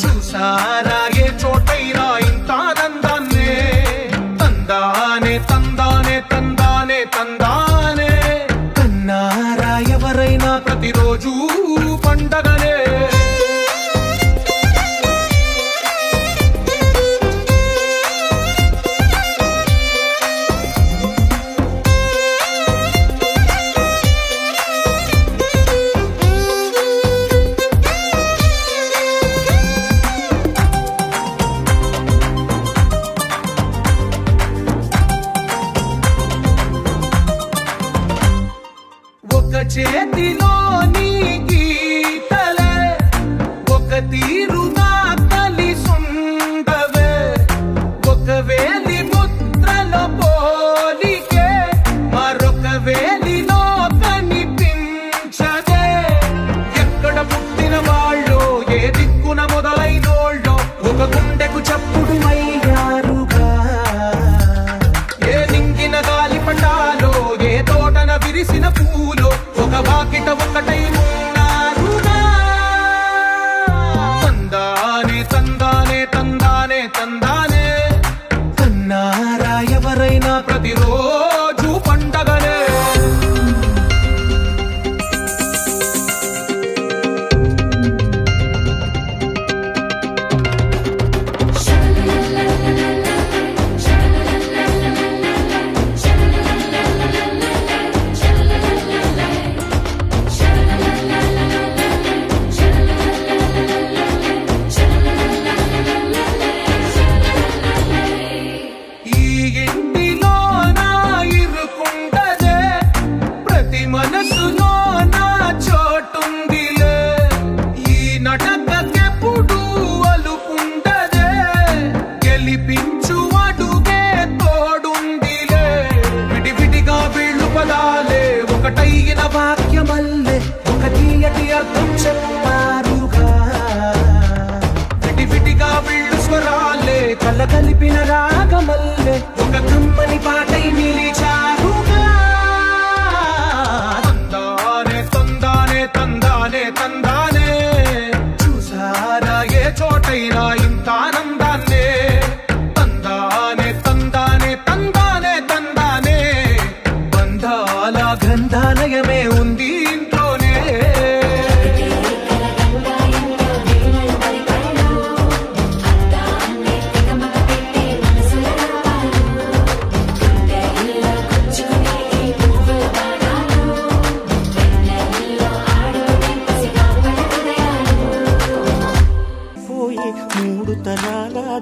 Speaker 7: చూసారా ఏ చోటైనా ఇంత ఆనందాన్నే. తందానే తందానే తందానే తందానే కన్నారా ఎవరైనా ప్రతిరోజు పండగనే. చేతిలో నీ గీతలే ఒక తీరుగా కలిసుండవే. ఒకవేలి ముద్రలో పోలికే మరొక వేలిలో కనిపించదే. ఎక్కడ పుట్టిన వాళ్ళో ఏ దిక్కున మొదలైనోళ్ళో ఒక గుండెకు చప్పుడు అయ్యారుగా. ఏ నింగిన గాలి పటాలో ఏ తోటన విరిసిన పూలో ఒక వాకిట ఒకటై ఉన్నా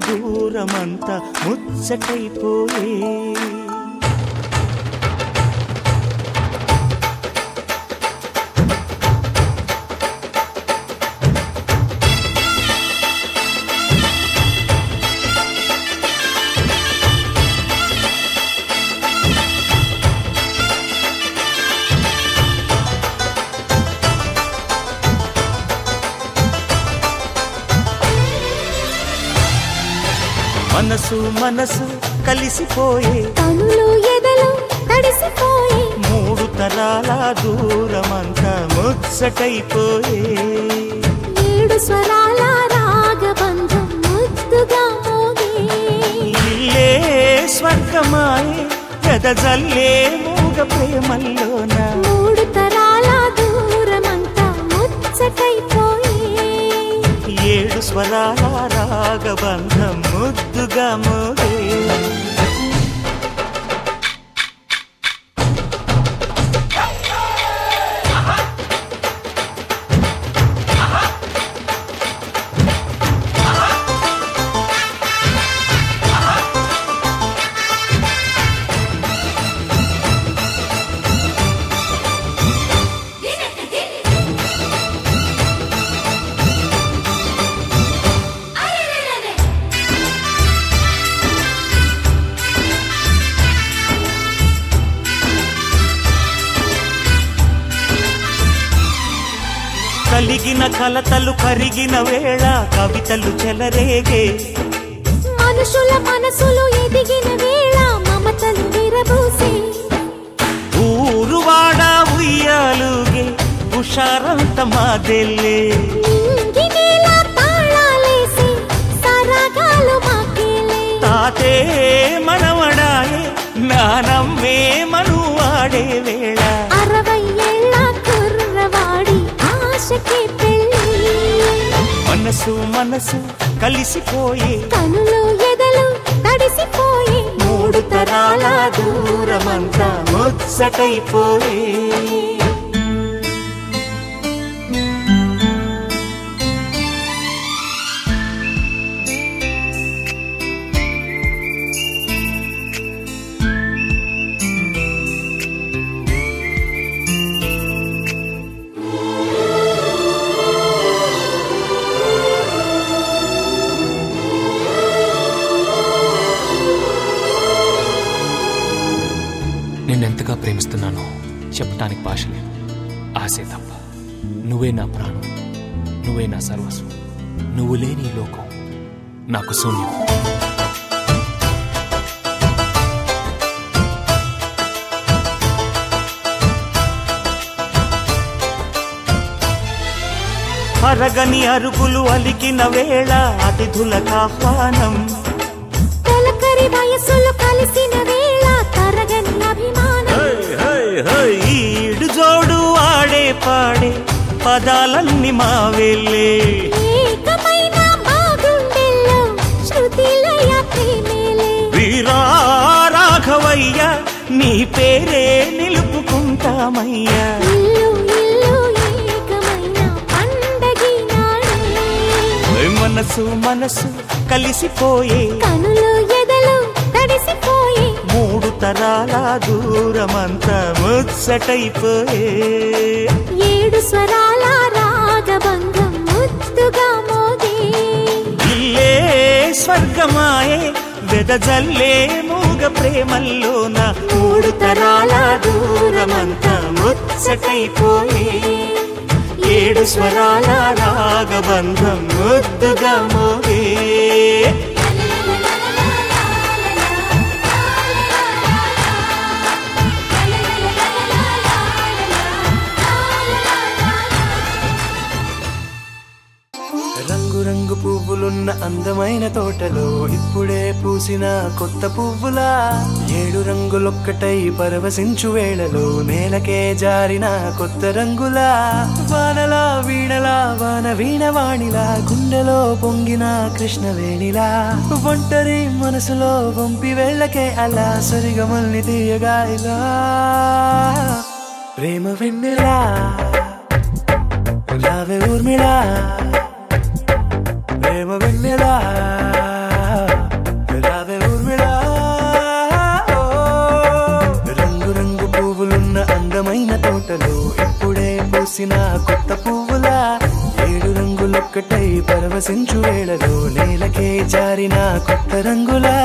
Speaker 4: దూరమంతా ముచ్చటైపోయే. మనసు మనసు కలిసిపోయే,
Speaker 1: కనులు ఎదలు తడిసిపోయే,
Speaker 4: మూడు తరాల దూరమంతా ముచ్చటైపోయే.
Speaker 1: ఏడు స్వరాల రాగబంధం ముద్దుగా మోగే.
Speaker 4: ఇల్లే స్వర్గమాయే గదజల్లే మూగ ప్రేమల్లోన,
Speaker 1: మూడు తరాల దూరమంతా ముచ్చటైపోయే.
Speaker 4: ఏడు స్వరాల రాగబంధం ముద్దుగా మోగే. కలిగిన కలతలు కరిగిన వేళ కవితలు చెలరేగే.
Speaker 1: మనుషుల మనసులు ఎదిగిన వేళ మమతలు విరబూసే.
Speaker 4: ఊరువాడ ఉయ్యాలుగే హుషారంత మాదెల్లే.
Speaker 1: నింగినేల తాళాలేసి సరాగాలు మాకేలే.
Speaker 4: తాతే మనవడాయే నానమ్మే మనువాడే వేళ,
Speaker 1: 60 ఏళ్ల కుర్రవాడి ఆశకి పెళ్ళి.
Speaker 4: మనసు మనసు కలిసిపోయే,
Speaker 1: కనులు ఎదలు తడిసిపోయే,
Speaker 4: మూడు తరాల దూరమంతా ముచ్చటైపోయే.
Speaker 8: నిన్నెంతగా ప్రేమిస్తున్నానో చెప్పటానికి భాష లేదు, ఆశే తప్ప. నువ్వే నా ప్రాణం, నువ్వే నా సర్వస్వం. నువ్వు లేని ఈ లోకం నాకు శూన్యం.
Speaker 4: అరగని అరుగులు అలికిన వేళ అతిథులకు ఆహ్వానం.
Speaker 1: తొలకరి వయసులు కలిసిన వేళ తరగని అభిమానం.
Speaker 4: ఈడు జోడు ఆడే పాడే పదాలన్నీ మావేలే.
Speaker 1: ఏకమైన మా గుండెల్లో శృతిలయ ప్రేమేలే.
Speaker 4: వీరా రాఘవయ్య నీ పేరే నిలుపుకుంటామయ్యా.
Speaker 1: ఇల్లు ఇల్లు ఏకమైన పండగి నాడే.
Speaker 4: మనసు మనసు కలిసిపోయే,
Speaker 1: కనులు ఎదలు తడిసిపోయే,
Speaker 4: మూడు తరాల దూరమంతా ముచ్చటైపోయే.
Speaker 1: ఏడు స్వరాల రాగబంధం ముద్దుగా మోగే.
Speaker 4: ఇల్లే స్వర్గమాయే వెదజల్లే మూగ ప్రేమల్లోన, మూడు తరాల దూరమంతా ముచ్చటైపోయే. ఏడు స్వరాల రాగబంధం ముద్దుగా మోగే.
Speaker 5: రంగు పువ్వులున్న అందమైన తోటలో ఇప్పుడే పూసిన కొత్త పువ్వులా, 7 రంగులొక్కటై పరవశించు వేళలో నేలకే జారిన కొత్త రంగులా, వానలా వీణలా వాన వీణవాణిలా గుండెలో పొంగిన కృష్ణవేణిలా, ఒంటరి మనసులో వంపి వెళ్ళకే అలా సరిగమల్ని తీయగా ఇలా, ప్రేమ వెన్నెలా రావే ఊర్మిళా, ప్రేమ వెన్నెలా కొత్త పువ్వులా 7 రంగులొక్కటై పరవశించు వేళలో నేలకే జారిన కొత్త రంగులా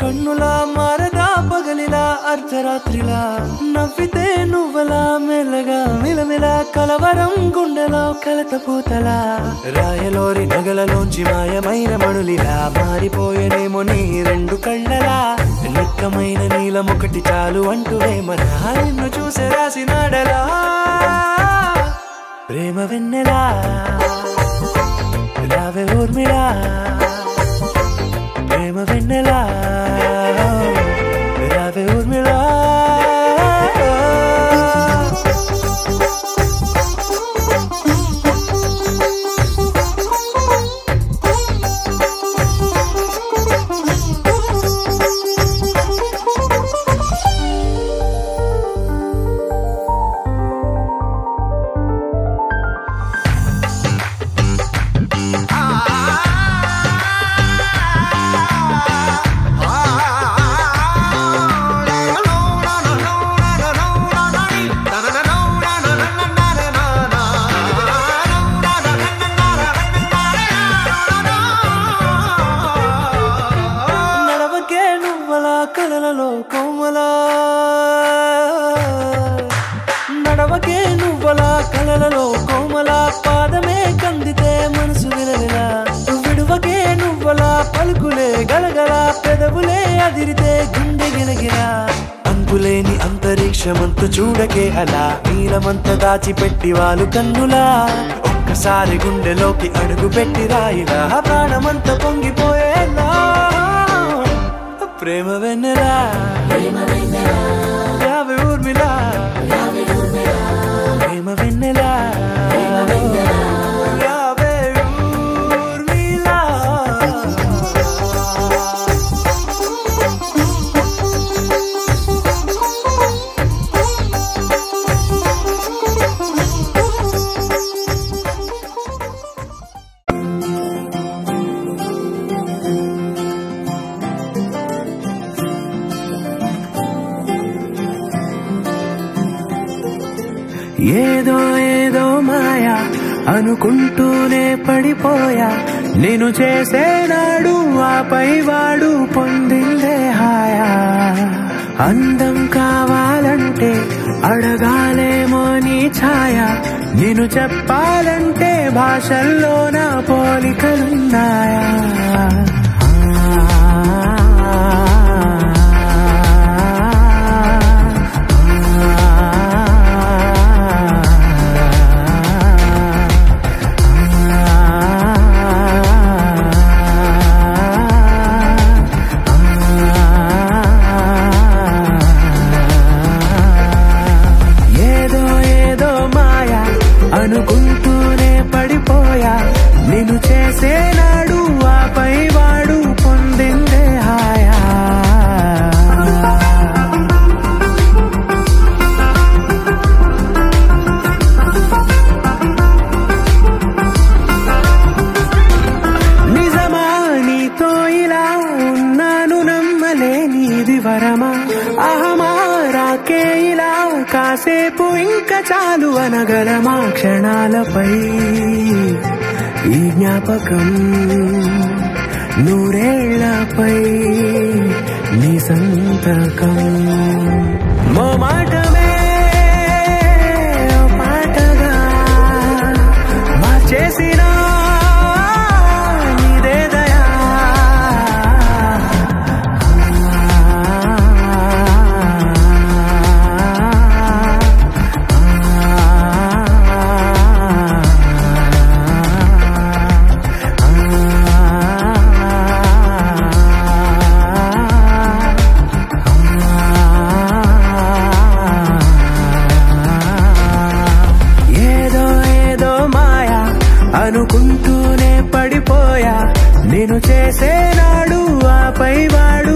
Speaker 5: కన్నులా మారదా పగలిలా అర్ధరాత్రిలా నవ్వితే నువ్వలా మెల్లగా మిలమిలా కలవరం గుండెలో కలతపోతలా రాయలోరి నగలలోంచి మాయమైన మణులిలా మారిపోయేనేమో నీ 2 కళ్ళలా నిక్కమైన నీలమొకటి చాలు అంటూ వేమనా నిన్ను చూసే రాసినాడలా ప్రేమ వెన్నెలా రావే ఊర్మిళా ప్రేమ వెన్నెలా రావే ఊర్మిళా నడవకే నువ్వలా కలలలో కోమలా పాదమే కందితే మనసు విలవిలా విడువకే నువ్వలా పలుకులే గలగలా పెదవులే అదిరితే గుండె గిలగిలా అంతులేని అంతరిక్షమంతు చూడకే అలా నీలమంత దాచిపెట్టి వాళ్ళు కన్నులా ఒక్కసారి గుండెలోకి అడుగు పెట్టి రాయిలా ప్రాణమంత పొంగిపోయేలా ప్రేమ వెన్నెలా రావే ఊర్మిళా ప్రేమ వెన్నెలా రావే ఊర్మిళా ఏదో ఏదో మాయా అనుకుంటూనే పడిపోయా నేను చేసేనాడు ఆపై వాడు పొందిందే హాయా అందం కావాలంటే అడగాలేమో నీ ఛాయ నేను చెప్పాలంటే భాషల్లో నా పోలికలున్నాయా అనుకుంటూనే పడిపోయా నేను చేసేనాడు ఆపై వాడు పొందిందే హాయా నిజమా నీతో ఇలా ఉన్నాను నమ్మలేనిది వరమా అహమా రాకే ఇలా కాసేపు ఇంకా చాలు అనగలమా క్షణాలపై ఈ జ్ఞాపకం నూరేళ్లపై నీ సంతకం మాటమే పాటగా మార్చేసిన నీదే దయా పడిపోయా నేను చేసేనాడు ఆపై వాడు